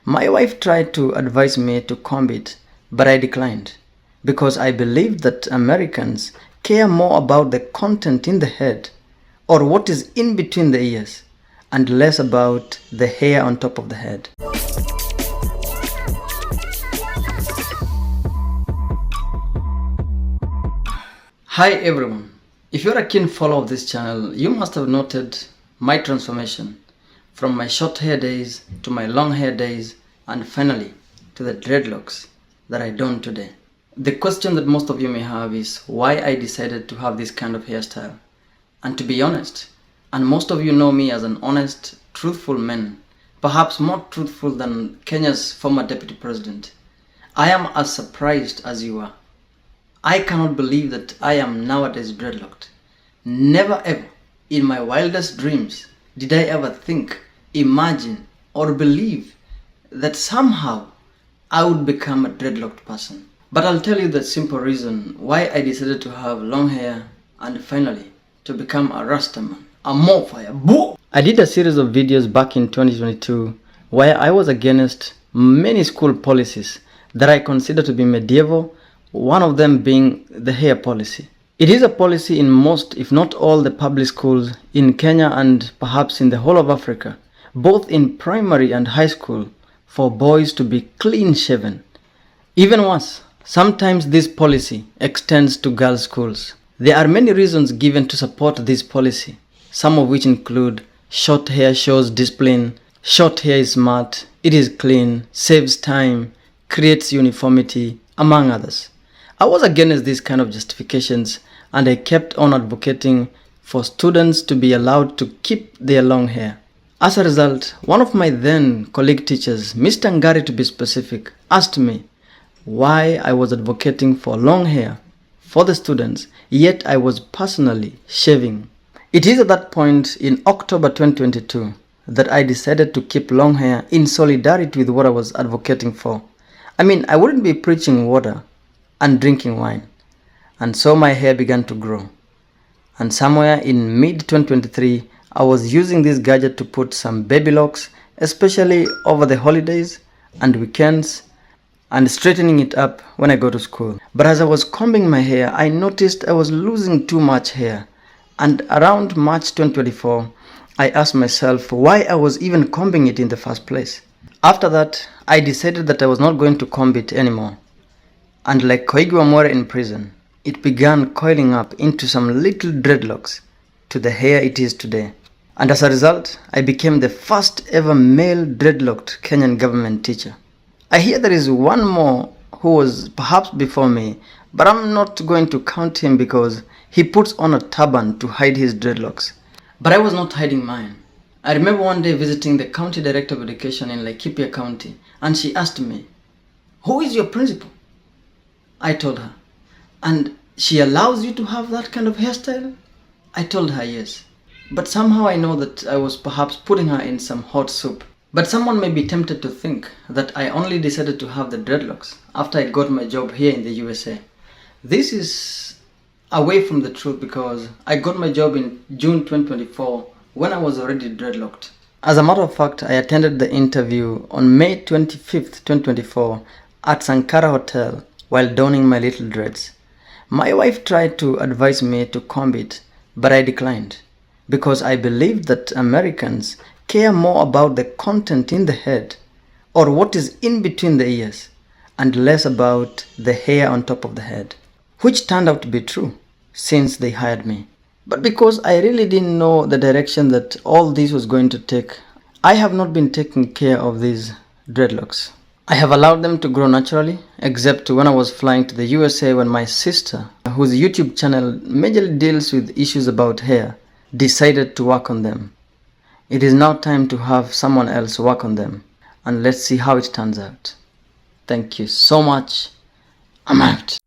My wife tried to advise me to comb it, but I declined because I believe that Americans care more about the content in the head or what is in between the ears and less about the hair on top of the head. Hi everyone, if you're a keen follower of this channel, you must have noted my transformation from my short hair days to my long hair days and finally to the dreadlocks that I don today. The question that most of you may have is why I decided to have this kind of hairstyle. And to be honest, and most of you know me as an honest, truthful man, perhaps more truthful than Kenya's former deputy president, I am as surprised as you are. I cannot believe that I am nowadays dreadlocked. Never ever in my wildest dreams did I ever think, imagine or believe that somehow I would become a dreadlocked person. But I'll tell you the simple reason why I decided to have long hair and finally to become a Rastaman, a Mofire. Boo! I did a series of videos back in 2022 where I was against many school policies that I consider to be medieval, one of them being the hair policy. It is a policy in most, if not all, the public schools in Kenya and perhaps in the whole of Africa, both in primary and high school, for boys to be clean shaven. Even worse, sometimes this policy extends to girls' schools. There are many reasons given to support this policy, some of which include short hair shows discipline, short hair is smart, it is clean, saves time, creates uniformity, among others. I was against these kind of justifications and I kept on advocating for students to be allowed to keep their long hair. As a result, one of my then colleague teachers, Mr. Ngari to be specific, asked me why I was advocating for long hair for the students, yet I was personally shaving. It is at that point in October 2022 that I decided to keep long hair in solidarity with what I was advocating for. I mean, I wouldn't be preaching water and drinking wine. And so my hair began to grow. And somewhere in mid-2023, I was using this gadget to put some baby locks, especially over the holidays and weekends, and straightening it up when I go to school. But as I was combing my hair, I noticed I was losing too much hair. And around March 2024, I asked myself why I was even combing it in the first place. After that, I decided that I was not going to comb it anymore. And like Koigi Wamwere in prison, it began coiling up into some little dreadlocks to the hair it is today. And as a result, I became the first ever male dreadlocked Kenyan government teacher. I hear there is one more who was perhaps before me, but I'm not going to count him because he puts on a turban to hide his dreadlocks. But I was not hiding mine. I remember one day visiting the county director of education in Laikipia County, and she asked me, "Who is your principal?" I told her. "And she allows you to have that kind of hairstyle?" I told her yes. But somehow I know that I was perhaps putting her in some hot soup. But someone may be tempted to think that I only decided to have the dreadlocks after I got my job here in the USA. This is away from the truth because I got my job in June 2024 when I was already dreadlocked. As a matter of fact, I attended the interview on May 25th, 2024 at Sankara Hotel while donning my little dreads. My wife tried to advise me to comb it, but I declined because I believe that Americans care more about the content in the head or what is in between the ears and less about the hair on top of the head, which turned out to be true since they hired me. But because I really didn't know the direction that all this was going to take, I have not been taking care of these dreadlocks. I have allowed them to grow naturally, except when I was flying to the USA when my sister, whose YouTube channel majorly deals with issues about hair, decided to work on them. It is now time to have someone else work on them, and let's see how it turns out. Thank you so much. I'm out.